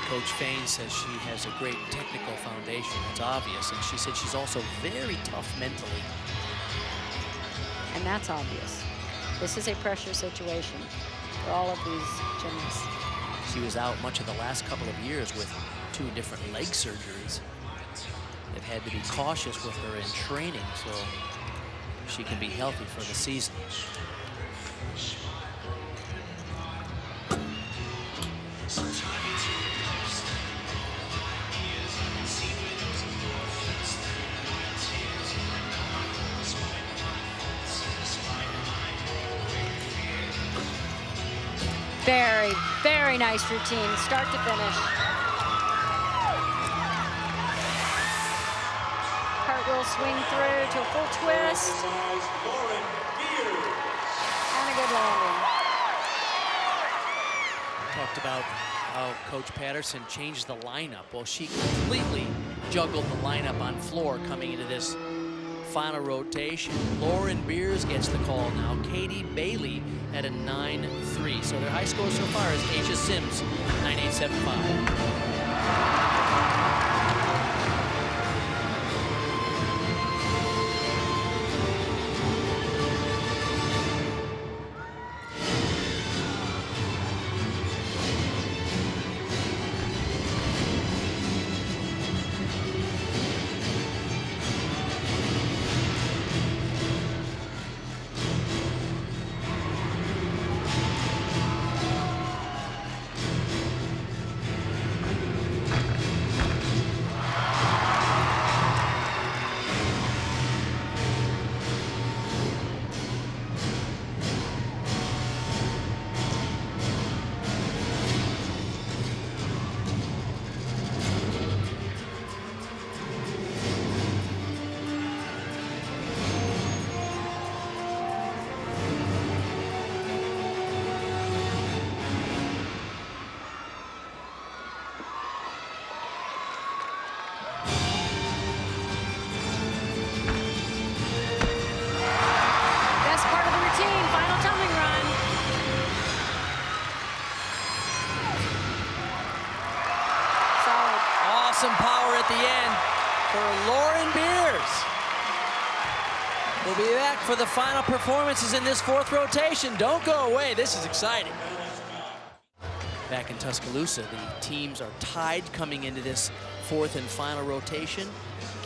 Coach Fain says she has a great technical foundation, it's obvious, and she said she's also very tough mentally. And that's obvious. This is a pressure situation for all of these gymnasts. She was out much of the last couple of years with 2 different leg surgeries. They've had to be cautious with her in training so she can be healthy for the season. Very, very nice routine, start to finish. Cartwheel swing through to a full twist. And a good landing. Talked about Oh, Coach Patterson changed the lineup. Well, she completely juggled the lineup on floor coming into this final rotation. Lauren Beers gets the call now. Katie Bailey at a 9-3. So their high score so far is Asia Sims, 9.875. Some power at the end for Lauren Beers. We'll be back for the final performances in this fourth rotation. Don't go away, this is exciting. Back in Tuscaloosa, the teams are tied coming into this fourth and final rotation.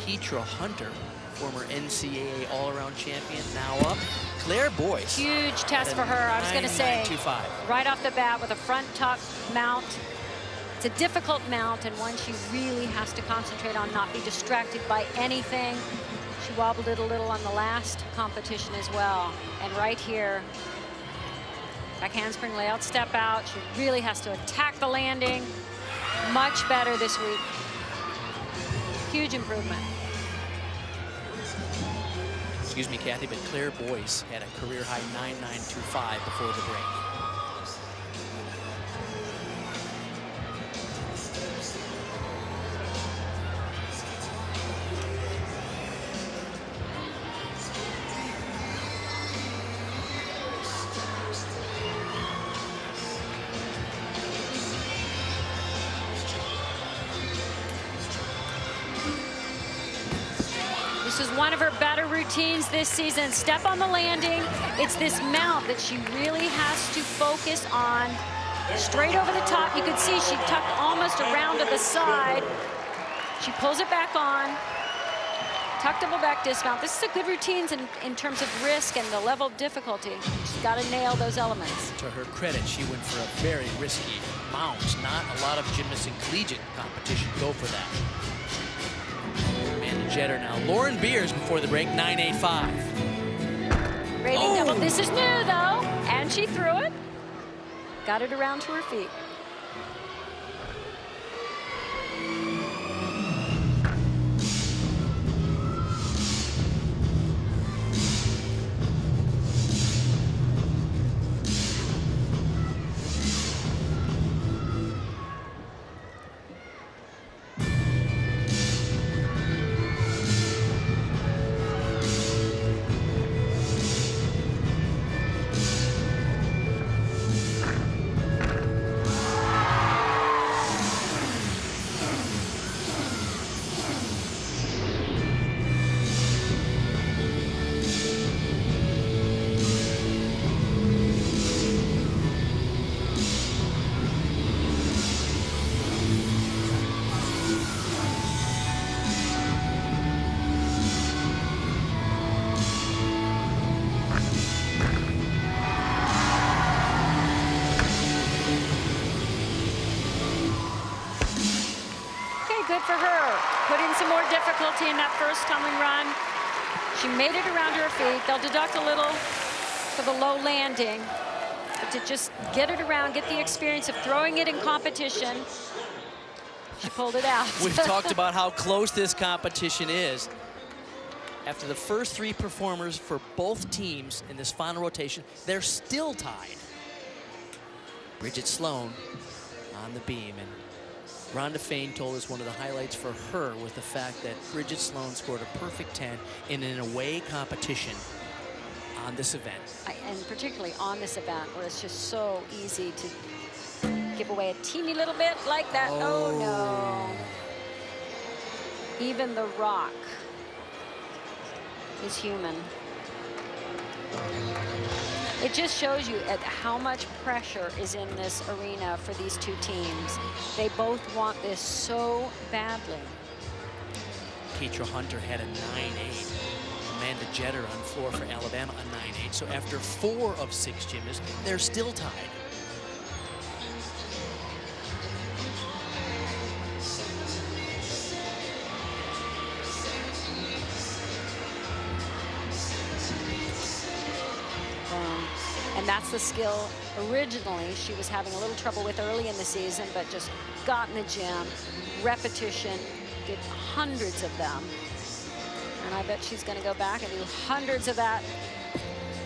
Keitra Hunter, former NCAA all-around champion, now up. Claire Boyce. Huge test for her, I was gonna say. 9.25. Right off the bat with a front tuck mount. It's a difficult mount and one she really has to concentrate on, not be distracted by anything. She wobbled it a little on the last competition as well. And right here, back handspring layout, step out. She really has to attack the landing. Much better this week. Huge improvement. Excuse me, Kathy, but Claire Boyce had a career high 9.925 before the break. This is one of her better routines this season. Step on the landing. It's this mount that she really has to focus on. Straight over the top. You could see she tucked almost around to the side. She pulls it back on. Tuck double back dismount. This is a good routine in terms of risk and the level of difficulty. She's got to nail those elements. To her credit, she went for a very risky mount. Not a lot of gymnasts in collegiate competition go for that. Jetter now. Lauren Beers before the break, 9.85. Rating double. This is new though, and she threw it. Got it around to her feet. Good for her. Put in some more difficulty in that first tumbling run. She made it around her feet. They'll deduct a little for the low landing, but to just get it around, get the experience of throwing it in competition, she pulled it out. We've talked about how close this competition is. After the first three performers for both teams in this final rotation, they're still tied. Bridgette Sloan on the beam. And Rhonda Fain told us one of the highlights for her was the fact that Bridgette Sloan scored a perfect 10 in an away competition on this event. And particularly on this event where it's just so easy to give away a teeny little bit like that. Oh no. Even the rock is human. It just shows you at how much pressure is in this arena for these two teams. They both want this so badly. Keitra Hunter had a 9.8. Amanda Jeter on floor for Alabama, a 9.8. So after 4 of 6 gymnasts, they're still tied. And that's the skill originally she was having a little trouble with early in the season, but just got in the gym, repetition, did hundreds of them. And I bet she's going to go back and do hundreds of that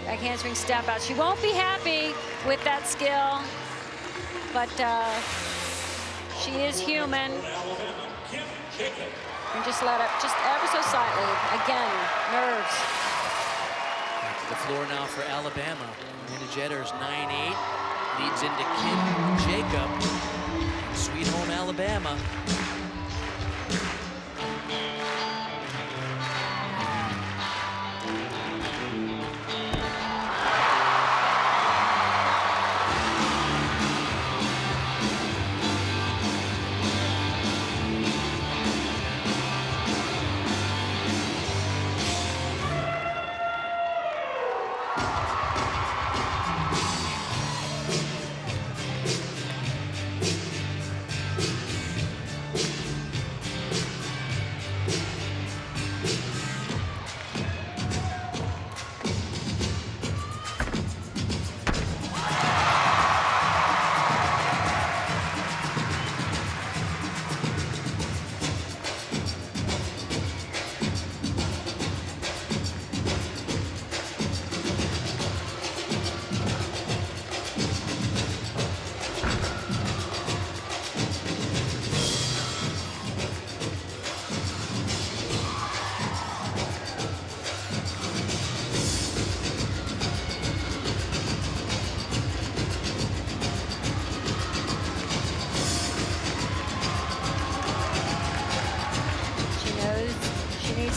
back handspring step out. She won't be happy with that skill, but she is human. And just let up just ever so slightly. Again, nerves. The floor now for Alabama. Amanda Jetter's 9.8 leads into Kim Jacob. Sweet home Alabama.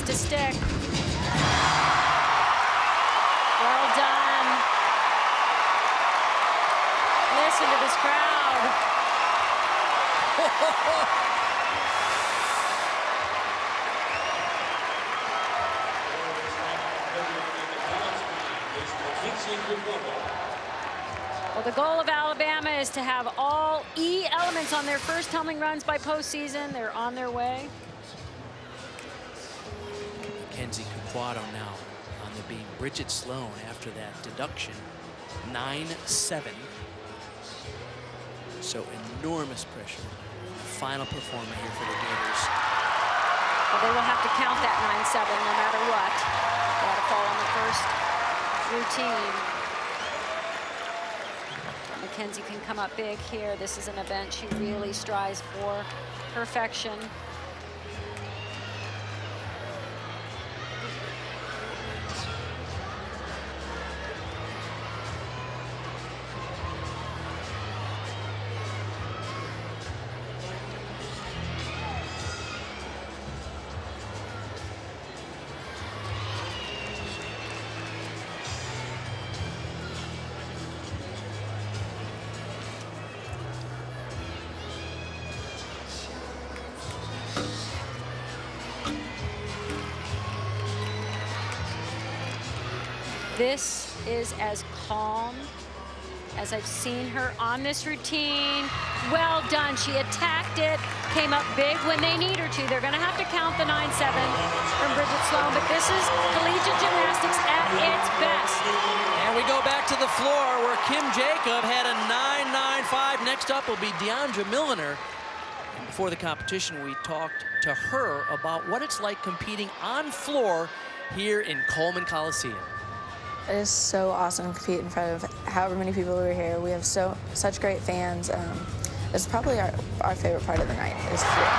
To stick. Well done. Listen to this crowd. Well, the goal of Alabama is to have all E elements on their first tumbling runs by postseason. They're on their way. Caquatto now on the beam. Bridgette Sloan after that deduction, 9.7. So enormous pressure. Final performer here for the Gators. Well, they will have to count that 9.7 no matter what. They had to fall on the first routine. But Mackenzie can come up big here. This is an event she really strives for perfection. This is as calm as I've seen her on this routine. Well done. She attacked it, came up big when they need her to. They're going to have to count the 9.7 from Bridgette Sloan, but this is collegiate gymnastics at its best. And we go back to the floor where Kim Jacob had a 9.95. Next up will be Diandra Milliner. And before the competition, we talked to her about what it's like competing on floor here in Coleman Coliseum. It is so awesome to compete in front of however many people are here. We have such great fans. It's probably our favorite part of the night is floor,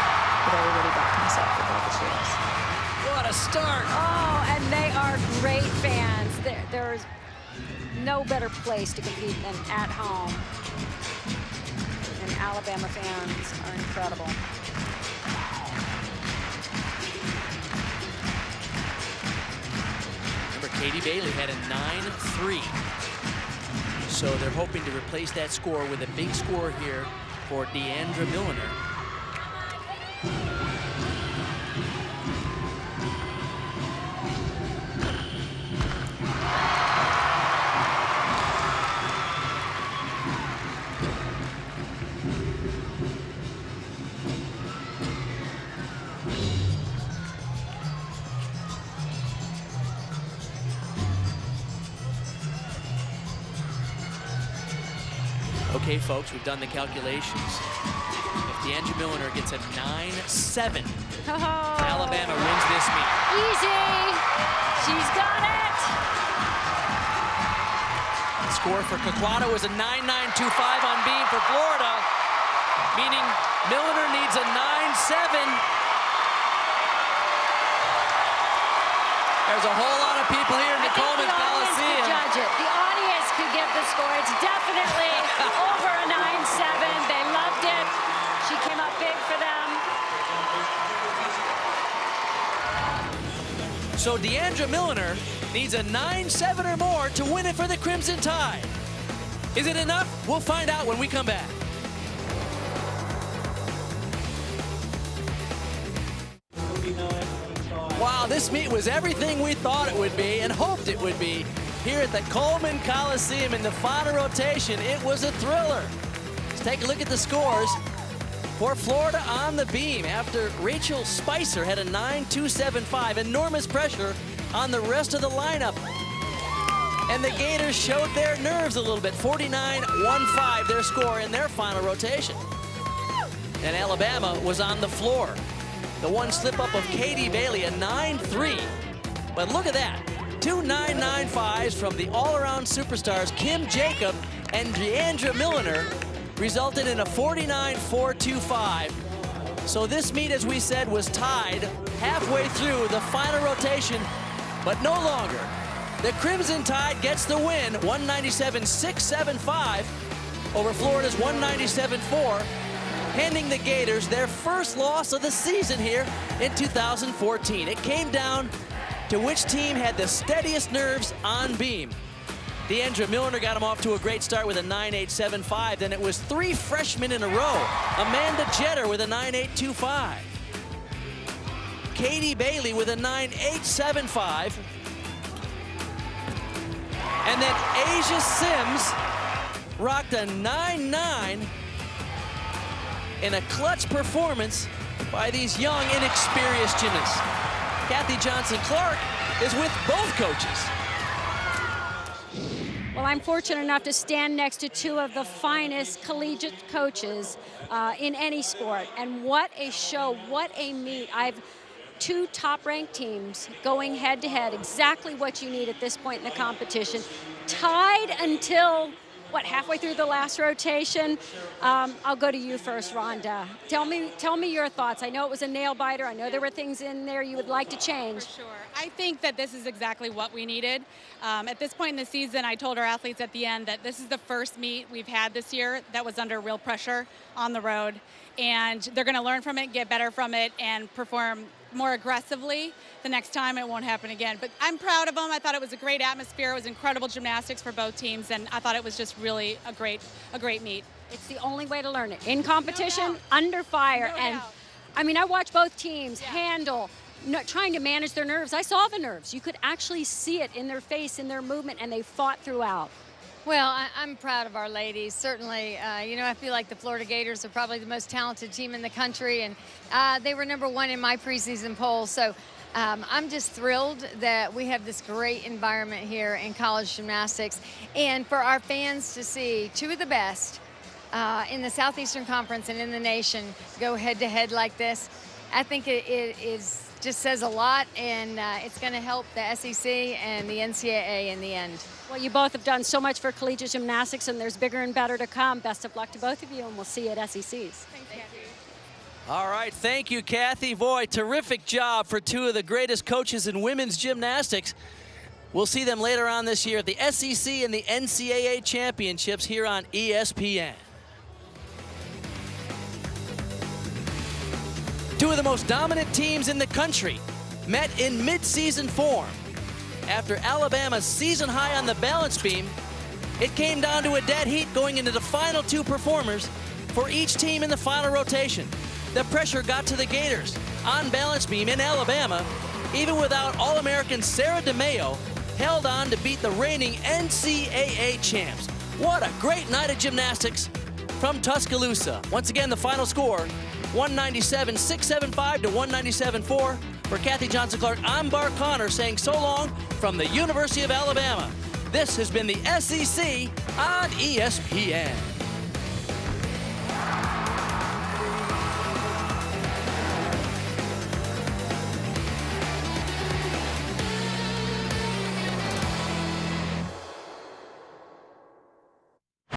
with everybody backing us up with all the cheers. What a start. Oh, and they are great fans. There's no better place to compete than at home. And Alabama fans are incredible. Remember, Katie Bailey had a 9-3. So they're hoping to replace that score with a big score here for Diandra Milliner. Okay, folks, we've done the calculations. If Diandra Milliner gets a 9-7, Alabama wins this meet. Easy. She's got it. The score for Caquatto is a 9.925 on beam for Florida, meaning Milliner needs a 9-7. There's a whole lot of people here in the Coleman Coliseum. Judge it. The audience could give the score. It's definitely over a 9-7. They loved it. She came up big for them. So Diandra Milliner needs a 9-7 or more to win it for the Crimson Tide. Is it enough? We'll find out when we come back. Wow, this meet was everything we thought it would be and hoped it would be. Here at the Coleman Coliseum in the final rotation, it was a thriller. Let's take a look at the scores for Florida on the beam after Rachel Spicer had a 9.275. Enormous pressure on the rest of the lineup. And the Gators showed their nerves a little bit. 49.15 their score in their final rotation. And Alabama was on the floor. The one slip up of Katie Bailey, a 9.3. But look at that. 2 9.95s from the all-around superstars Kim Jacob and Diandra Milliner resulted in a 49.425. So this meet, as we said, was tied halfway through the final rotation, but no longer. The Crimson Tide gets the win, 197.675 over Florida's 197.4, handing the Gators their first loss of the season here in 2014. It came down to which team had the steadiest nerves on beam. Diandra Milliner got him off to a great start with a 9.875. Then it was 3 freshmen in a row. Amanda Jeter with a 9.825. Katie Bailey with a 9.875. And then Asia Sims rocked a 9.9 in a clutch performance by these young, inexperienced gymnasts. Kathy Johnson-Clark is with both coaches. Well, I'm fortunate enough to stand next to 2 of the finest collegiate coaches in any sport. And what a show, what a meet. I've 2 top-ranked teams going head-to-head, exactly what you need at this point in the competition. Tied until, what, halfway through the last rotation? I'll go to you first, Rhonda. Tell me your thoughts. I know it was a nail-biter. I know there were things in there you would like to change. For sure. I think that this is exactly what we needed. At this point in the season, I told our athletes at the end that this is the first meet we've had this year that was under real pressure on the road. And they're going to learn from it, get better from it, and perform more aggressively. The next time it won't happen again. But I'm proud of them. I thought it was a great atmosphere. It was incredible gymnastics for both teams, and I thought it was just really a great meet. It's the only way to learn it. In competition, under fire. No and doubt. I mean, I watched both teams handle, trying to manage their nerves. I saw the nerves. You could actually see it in their face, in their movement, and they fought throughout. Well, I'm proud of our ladies. Certainly, I feel like the Florida Gators are probably the most talented team in the country, and they were #1 in my preseason poll. So I'm just thrilled that we have this great environment here in college gymnastics, and for our fans to see 2 of the best in the Southeastern Conference and in the nation go head-to-head like this. I think it is just says a lot, and it's going to help the SEC and the NCAA in the end. Well, you both have done so much for collegiate gymnastics, and there's bigger and better to come. Best of luck to both of you, and we'll see you at SECs. Thank you. All right, thank you, Kathy. Boy, terrific job for two of the greatest coaches in women's gymnastics. We'll see them later on this year at the SEC and the NCAA championships here on ESPN. Two of the most dominant teams in the country met in mid-season form. After Alabama's season high on the balance beam, it came down to a dead heat going into the final two performers for each team in the final rotation. The pressure got to the Gators on balance beam in Alabama, even without All-American Sarah DeMeo, held on to beat the reigning NCAA champs. What a great night of gymnastics from Tuscaloosa. Once again, the final score, 197-675 to 197-4. For Kathy Johnson-Clark, I'm Bart Connor saying so long from the University of Alabama. This has been the SEC on ESPN.